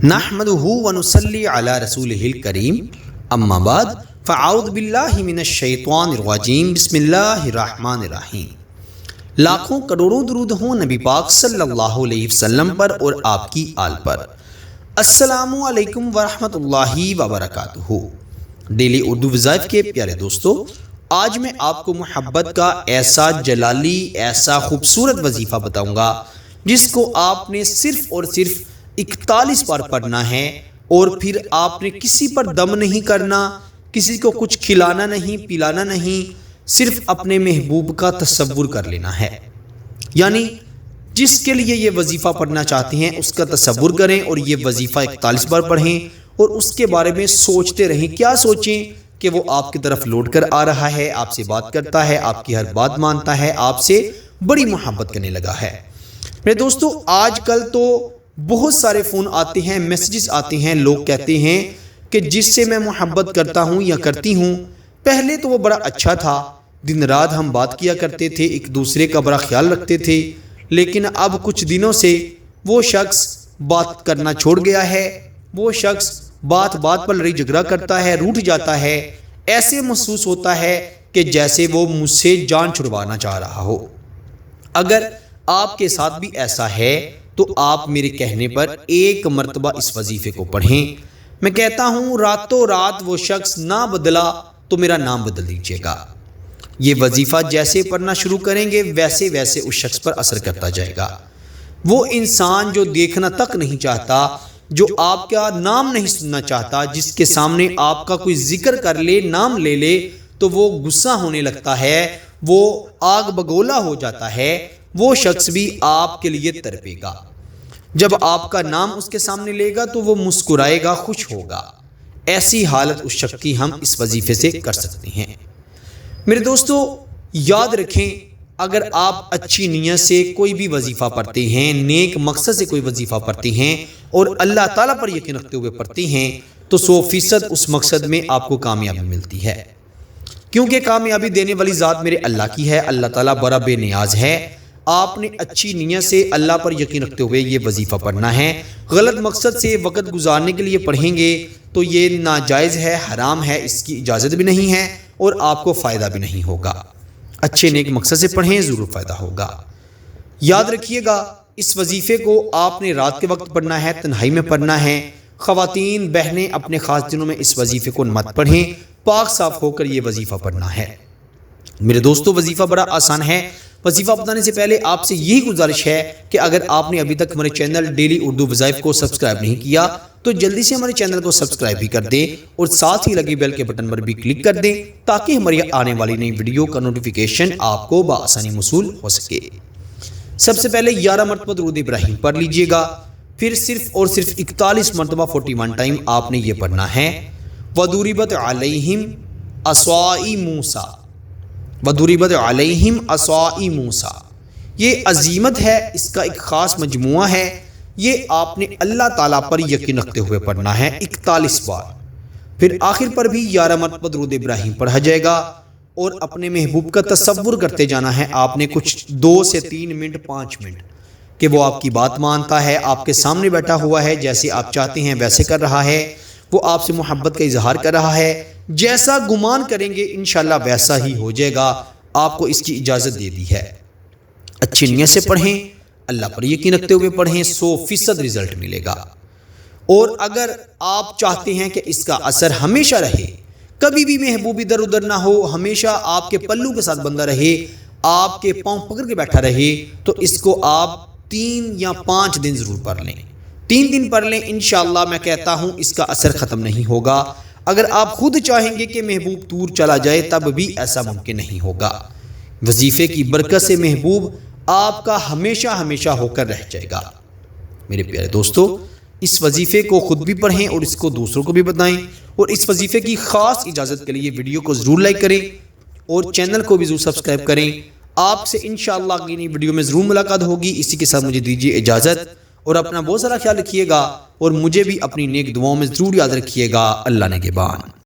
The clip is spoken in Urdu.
نحمدہ ونصلی علی رسولہ الکریم اما بعد فاعوذ باللہ من الشیطان الرجیم بسم اللہ الرحمن الرحیم۔ لاکھوں کروڑوں درود ہوں نبی پاک صلی اللہ علیہ وسلم پر اور آپ کی آل پر۔ السلام علیکم ورحمۃ اللہ وبرکاتہ۔ ڈیلی اردو وظائف کے پیارے دوستو، آج میں آپ کو محبت کا ایسا جلالی ایسا خوبصورت وظیفہ بتاؤں گا جس کو آپ نے صرف اور صرف 41 بار پڑھنا ہے، اور پھر آپ نے کسی پر دم نہیں کرنا، کسی کو کچھ کھلانا نہیں پلانا نہیں، صرف اپنے محبوب کا تصور کر لینا ہے۔ یعنی جس کے لیے یہ وظیفہ پڑھنا چاہتے ہیں اس کا تصور کریں اور یہ وظیفہ 41 بار پڑھیں، اور اس کے بارے میں سوچتے رہیں۔ کیا سوچیں؟ کہ وہ آپ کی طرف لوٹ کر آ رہا ہے، آپ سے بات کرتا ہے، آپ کی ہر بات مانتا ہے، آپ سے بڑی محبت کرنے لگا ہے۔ میرے دوستو، آج کل تو بہت سارے فون آتے ہیں، میسیجز آتے ہیں، لوگ کہتے ہیں کہ جس سے میں محبت کرتا ہوں یا کرتی ہوں، پہلے تو وہ بڑا اچھا تھا، دن رات ہم بات کیا کرتے تھے، ایک دوسرے کا بڑا خیال رکھتے تھے، لیکن اب کچھ دنوں سے وہ شخص بات کرنا چھوڑ گیا ہے، وہ شخص بات پر لڑائی جھگڑا کرتا ہے، روٹھ جاتا ہے، ایسے محسوس ہوتا ہے کہ جیسے وہ مجھ سے جان چھڑوانا چاہ رہا ہو۔ اگر آپ کے ساتھ بھی ایسا ہے تو آپ میرے کہنے پر ایک مرتبہ اس وظیفے کو پڑھیں۔ میں کہتا ہوں راتوں رات وہ شخص نہ بدلا تو میرا نام بدل دیجیے گا۔ یہ وظیفہ جیسے پڑھنا شروع کریں گے ویسے ویسے اس شخص پر اثر کرتا جائے گا۔ وہ انسان جو دیکھنا تک نہیں چاہتا، جو آپ کا نام نہیں سننا چاہتا، جس کے سامنے آپ کا کوئی ذکر کر لے، نام لے لے تو وہ غصہ ہونے لگتا ہے، وہ آگ بگولا ہو جاتا ہے، وہ شخص بھی آپ کے لیے تڑپے گا۔ جب آپ کا نام اس کے سامنے لے گا تو وہ مسکرائے گا، خوش ہوگا۔ ایسی حالت اس شخص کی ہم اس وظیفے سے کر سکتے ہیں۔ میرے دوستو، یاد رکھیں، اگر آپ اچھی نیت سے کوئی بھی وظیفہ پڑھتے ہیں، نیک مقصد سے کوئی وظیفہ پڑھتے ہیں اور اللہ تعالیٰ پر یقین رکھتے ہوئے پڑھتے ہیں تو 100% اس مقصد میں آپ کو کامیابی ملتی ہے، کیونکہ کامیابی دینے والی ذات میرے اللہ کی ہے۔ اللہ تعالیٰ بڑا بے نیاز ہے۔ آپ نے اچھی نیت سے اللہ پر یقین رکھتے ہوئے یہ وظیفہ پڑھنا ہے۔ غلط مقصد سے وقت گزارنے کے لیے پڑھیں گے تو یہ ناجائز ہے، حرام ہے، اس کی اجازت بھی نہیں ہے اور آپ کو فائدہ بھی نہیں ہوگا۔ اچھے نیک مقصد سے پڑھیں، ضرور فائدہ ہوگا۔ یاد رکھیے گا، اس وظیفے کو آپ نے رات کے وقت پڑھنا ہے، تنہائی میں پڑھنا ہے۔ خواتین بہنیں اپنے خاص دنوں میں اس وظیفے کو مت پڑھیں، پاک صاف ہو کر یہ وظیفہ پڑھنا ہے۔ میرے دوستو، وظیفہ بڑا آسان ہے۔ وظیفہ بتانے سے پہلے آپ سے یہی گزارش ہے کہ اگر آپ نے ابھی تک ہمارے چینل ڈیلی اردو وظائف کو سبسکرائب نہیں کیا تو جلدی سے ہمارے چینل کو سبسکرائب بھی کر دیں اور ساتھ ہی لگی بیل کے بٹن پر بھی کلک کر دیں تاکہ ہماری آنے والی نئی ویڈیو کا نوٹیفیکیشن آپ کو بآسانی موصول ہو سکے۔ سب سے پہلے 11 مرتبہ درود ابراہیم پڑھ لیجئے گا، پھر صرف اور صرف 41 مرتبہ 41 ٹائم آپ نے یہ پڑھنا ہے۔ وَضُرِبَتْ عَلَيْهِمْ عَصَائِي مُوسَىٰ، وَضُرِبَتْ عَلَيْهِمْ عَصَائِي مُوسَىٰ۔ یہ عظیمت ہے، اس کا ایک خاص مجموعہ ہے۔ یہ آپ نے اللہ تعالیٰ پر یقین رکھتے ہوئے پڑھنا ہے 41 بار۔ پھر آخر پر بھی 11 مرتبہ درود ابراہیم پڑھا جائے گا اور اپنے محبوب کا تصور کرتے جانا ہے۔ آپ نے کچھ 2 سے 3 منٹ 5 منٹ کہ وہ آپ کی بات مانتا ہے، آپ کے سامنے بیٹھا ہوا ہے، جیسے آپ چاہتے ہیں ویسے کر رہا ہے، وہ آپ سے محبت کا اظہار کر رہا ہے، جیسا گمان کریں گے انشاءاللہ ویسا ہی ہو جائے گا۔ آپ کو اس کی اجازت دے دی ہے۔ اچھی نیت سے پڑھیں، اللہ پر یقین رکھتے ہوئے پڑھیں، 100% رزلٹ ملے گا۔ اور اگر آپ چاہتے ہیں کہ اس کا اثر ہمیشہ رہے، کبھی بھی محبوب ادھر ادھر نہ ہو، ہمیشہ آپ کے پلو کے ساتھ بندہ رہے، آپ کے پاؤں پکڑ کے بیٹھا رہے، تو اس کو آپ 3 یا 5 دن ضرور پڑھ لیں۔ 3 دن پڑھ لیں، انشاءاللہ میں کہتا ہوں اس کا اثر ختم نہیں ہوگا۔ اگر آپ خود چاہیں گے کہ محبوب دور چلا جائے تب بھی ایسا ممکن نہیں ہوگا۔ وظیفے کی برکت سے محبوب آپ کا ہمیشہ ہمیشہ ہو کر رہ جائے گا۔ میرے پیارے دوستو، اس وظیفے کو خود بھی پڑھیں اور اس کو دوسروں کو بھی بتائیں، اور اس وظیفے کی خاص اجازت کے لیے ویڈیو کو ضرور لائک کریں اور چینل کو بھی ضرور سبسکرائب کریں۔ آپ سے انشاءاللہ اگلی نئی ویڈیو میں ضرور ملاقات ہوگی۔ اسی کے ساتھ مجھے دیجیے اجازت، اور اپنا بہت سارا خیال رکھیے گا اور مجھے بھی اپنی نیک دعاؤں میں ضرور یاد رکھیے گا۔ اللہ نگہبان۔